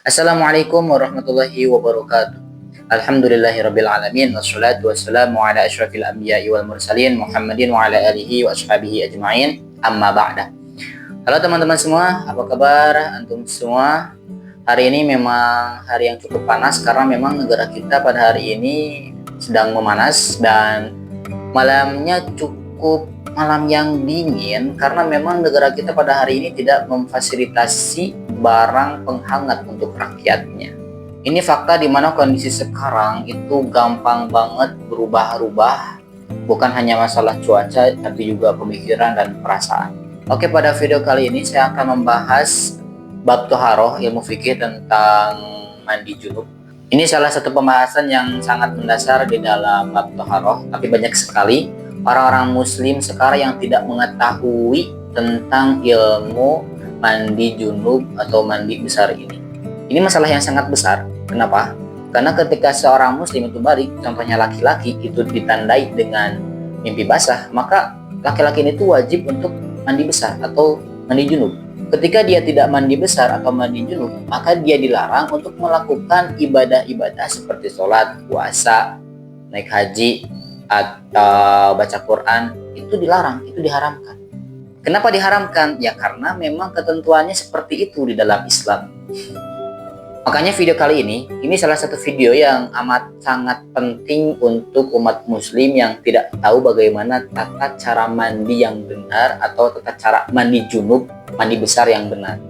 Assalamualaikum warahmatullahi wabarakatuh. Alhamdulillahirabbil alamin wassalatu wassalamu ala asyrafil anbiya'i wal mursalin Muhammadin wa ala alihi wa ashabihi ajma'in. Amma ba'da. Halo teman-teman semua, apa kabar antum semua? Hari ini memang hari yang cukup panas karena memang negara kita pada hari ini sedang memanas dan malamnya cukup malam yang dingin karena memang negara kita pada hari ini tidak memfasilitasi barang penghangat untuk rakyatnya. Ini fakta di mana kondisi sekarang itu gampang banget berubah-ubah, bukan hanya masalah cuaca tapi juga pemikiran dan perasaan. Oke, pada video kali ini saya akan membahas bab toharoh, ilmu fikih tentang mandi junub. Ini salah satu pembahasan yang sangat mendasar di dalam bab toharoh, tapi banyak sekali orang-orang muslim sekarang yang tidak mengetahui tentang ilmu mandi junub atau mandi besar ini. Ini masalah yang sangat besar. Kenapa? Karena ketika seorang muslim itu balik, contohnya laki-laki itu ditandai dengan mimpi basah, maka laki-laki ini itu wajib untuk mandi besar atau mandi junub. Ketika dia tidak mandi besar atau mandi junub, maka dia dilarang untuk melakukan ibadah-ibadah seperti sholat, puasa, naik haji, atau baca Quran. Itu dilarang, itu diharamkan. Kenapa diharamkan? Ya karena memang ketentuannya seperti itu di dalam Islam. Makanya video kali ini salah satu video yang amat sangat penting untuk umat muslim yang tidak tahu bagaimana tata cara mandi yang benar atau tata cara mandi junub, mandi besar yang benar.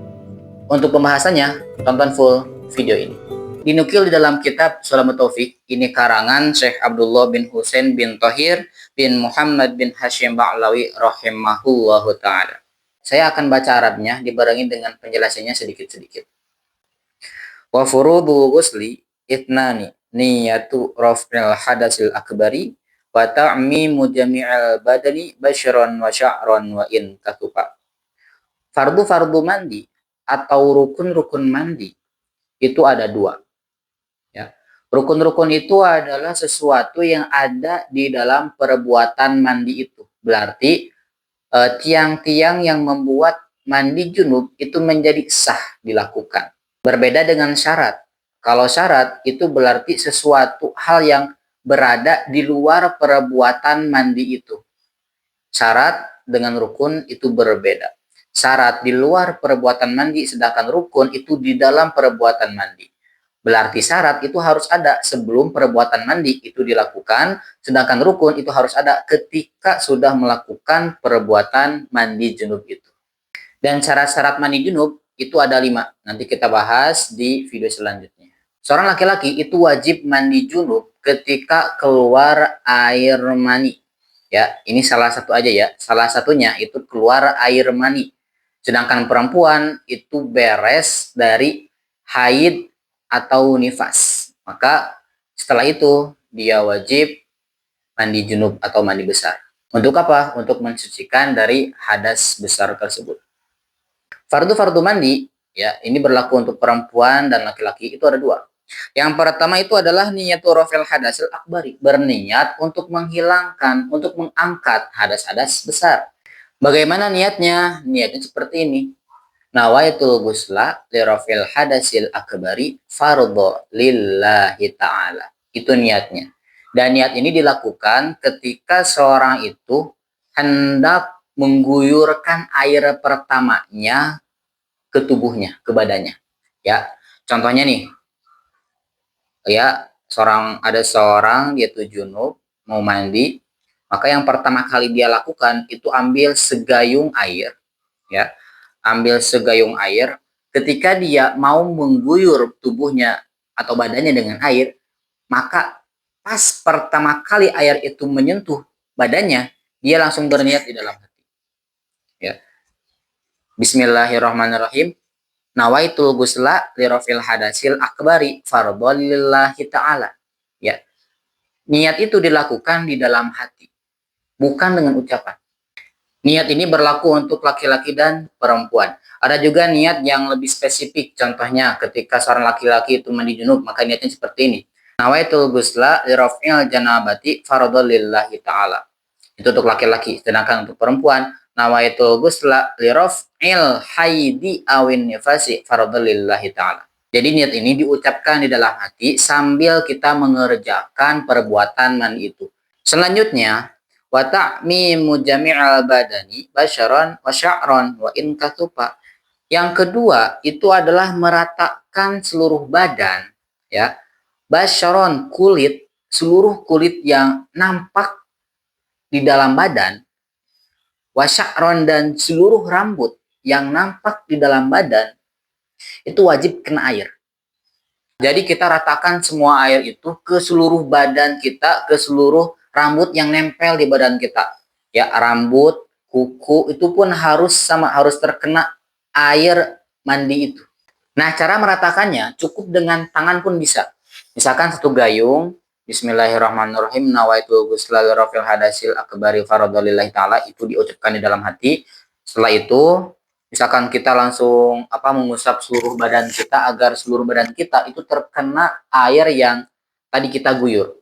Untuk pembahasannya, tonton full video ini. Dinukil di dalam kitab Sulamu Taufik, ini karangan Syekh Abdullah bin Husain bin Thohir bin Muhammad bin Hashim Ba'lawi rahimahullahu ta'ala. Saya akan baca Arabnya dibarengi dengan penjelasannya sedikit-sedikit. Wa furudu ghusli itnani niyatu raf'il hadasil akbari wa ta'mimu jami'al badani basyaran wa sya'ran wa in tatufa. Fardu-fardu mandi atau rukun-rukun mandi itu ada dua. Ya. Rukun-rukun itu adalah sesuatu yang ada di dalam perbuatan mandi itu. Berarti tiang-tiang yang membuat mandi junub itu menjadi sah dilakukan. Berbeda dengan syarat. Kalau syarat itu berarti sesuatu hal yang berada di luar perbuatan mandi itu. Syarat dengan rukun itu berbeda. Syarat di luar perbuatan mandi, sedangkan rukun itu di dalam perbuatan mandi. Berarti syarat itu harus ada sebelum perbuatan mandi itu dilakukan, sedangkan rukun itu harus ada ketika sudah melakukan perbuatan mandi junub itu. Dan syarat-syarat mandi junub itu ada 5. Nanti kita bahas di video selanjutnya. Seorang laki-laki itu wajib mandi junub ketika keluar air mani. Ya, ini salah satu aja ya. Salah satunya itu keluar air mani. Sedangkan perempuan itu beres dari haid atau nifas. Maka setelah itu dia wajib mandi junub atau mandi besar. Untuk apa? Untuk mensucikan dari hadas besar tersebut. Fardu-fardu mandi, ya, ini berlaku untuk perempuan dan laki-laki itu ada 2. Yang pertama itu adalah niyatu rafil hadasil akbari, berniat untuk menghilangkan, untuk mengangkat hadas-hadas besar. Bagaimana niatnya? Niatnya seperti ini. Nawaitul ghusla li rafil hadasil akbari fardhu lillahi ta'ala. Itu niatnya. Dan niat ini dilakukan ketika seorang itu hendak mengguyurkan air pertamanya ke tubuhnya, ke badannya. Ya, contohnya nih. Ya, ada seorang dia tuh junub mau mandi, maka yang pertama kali dia lakukan itu ambil segayung air, ya. Ambil segayung air, ketika dia mau mengguyur tubuhnya atau badannya dengan air, maka pas pertama kali air itu menyentuh badannya, dia langsung berniat di dalam hati. Ya. Bismillahirrahmanirrahim. Nawaitul ghusla li rafil hadasil akbari fardhu lillahi ta'ala. Ya. Niat itu dilakukan di dalam hati, bukan dengan ucapan. Niat ini berlaku untuk laki-laki dan perempuan. Ada juga niat yang lebih spesifik. Contohnya ketika seorang laki-laki itu mandi junub, maka niatnya seperti ini. Nawaitul ghusla li raf'il janabati fardhu lillahi ta'ala. Itu untuk laki-laki. Sedangkan untuk perempuan, nawaitul ghusla li raf'il haidi awin nifasi fardhu lillahi ta'ala. Jadi niat ini diucapkan di dalam hati sambil kita mengerjakan perbuatan mandi itu. Selanjutnya, wa ta'mimu jami'al badani basyaron wa sya'ron wa in katupa. Yang kedua itu adalah meratakan seluruh badan, ya. Basyaron, kulit, seluruh kulit yang nampak di dalam badan, wa sya'ron, dan seluruh rambut yang nampak di dalam badan itu wajib kena air. Jadi kita ratakan semua air itu ke seluruh badan kita, ke seluruh rambut yang nempel di badan kita. Ya, rambut, kuku itu pun harus terkena air mandi itu. Nah, cara meratakannya cukup dengan tangan pun bisa. Misalkan satu gayung, Bismillahirrahmanirrahim, nawaitu ghuslal rafil hadasil akbari faradhalillahi ta'ala, itu diucapkan di dalam hati. Setelah itu, misalkan kita langsung mengusap seluruh badan kita agar seluruh badan kita itu terkena air yang tadi kita guyur.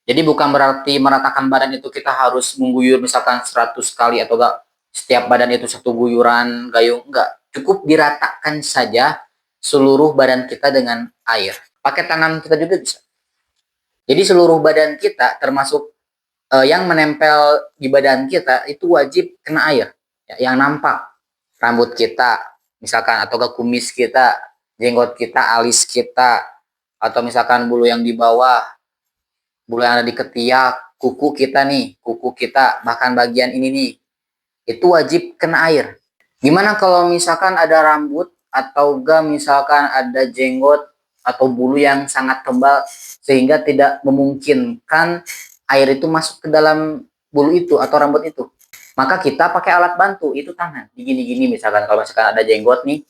Jadi bukan berarti meratakan badan itu kita harus mengguyur misalkan 100 kali atau enggak setiap badan itu satu guyuran gayung, enggak. Cukup diratakan saja seluruh badan kita dengan air. Pakai tangan kita juga bisa. Jadi seluruh badan kita termasuk yang menempel di badan kita itu wajib kena air, ya, yang nampak. Rambut kita, misalkan, atau ke kumis kita, jenggot kita, alis kita, atau misalkan bulu yang di bawah, bulu yang ada di ketiak, kuku kita nih, kuku kita, bahkan bagian ini nih, itu wajib kena air. Gimana kalau misalkan ada rambut, atau enggak misalkan ada jenggot, atau bulu yang sangat tebal, sehingga tidak memungkinkan air itu masuk ke dalam bulu itu, atau rambut itu. Maka kita pakai alat bantu, itu tangan. Gini-gini misalkan, kalau misalkan ada jenggot nih,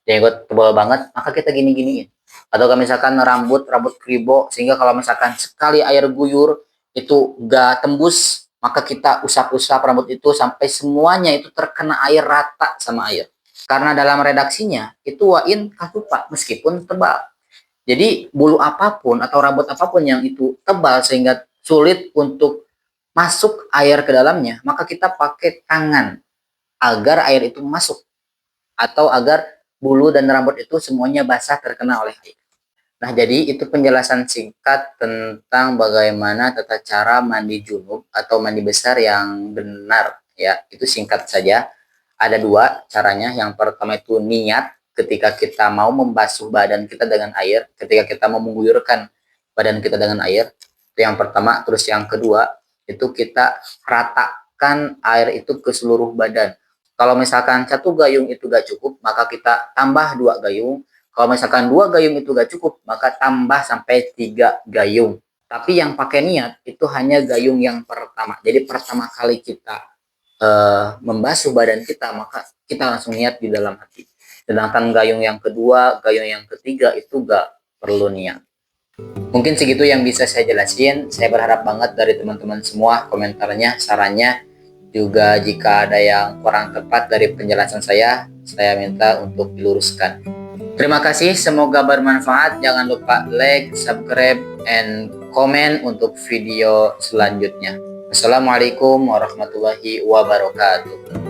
jenggot tebal banget, maka kita gini-giniin. Atau kalau misalkan rambut kribo, sehingga kalau misalkan sekali air guyur, itu gak tembus, maka kita usap-usap rambut itu sampai semuanya itu terkena air, rata sama air. Karena dalam redaksinya, itu wain katupa, meskipun tebal. Jadi bulu apapun atau rambut apapun yang itu tebal sehingga sulit untuk masuk air ke dalamnya, maka kita pakai tangan agar air itu masuk, atau agar bulu dan rambut itu semuanya basah terkena oleh air. Nah, jadi itu penjelasan singkat tentang bagaimana tata cara mandi junub atau mandi besar yang benar, ya. Itu singkat saja. Ada dua caranya. Yang pertama itu niat ketika kita mau membasuh badan kita dengan air, ketika kita mau mengguyurkan badan kita dengan air. Itu yang pertama. Terus yang kedua, itu kita ratakan air itu ke seluruh badan. Kalau misalkan satu gayung itu gak cukup, maka kita tambah 2 gayung. Kalau misalkan 2 gayung itu gak cukup, maka tambah sampai 3 gayung. Tapi yang pakai niat itu hanya gayung yang pertama. Jadi pertama kali kita membasuh badan kita, maka kita langsung niat di dalam hati. Sedangkan gayung yang kedua, gayung yang ketiga itu gak perlu niat. Mungkin segitu yang bisa saya jelasin. Saya berharap banget dari teman-teman semua komentarnya, sarannya. Juga jika ada yang kurang tepat dari penjelasan saya minta untuk diluruskan. Terima kasih, semoga bermanfaat. Jangan lupa like, subscribe, and comment untuk video selanjutnya. Assalamualaikum warahmatullahi wabarakatuh.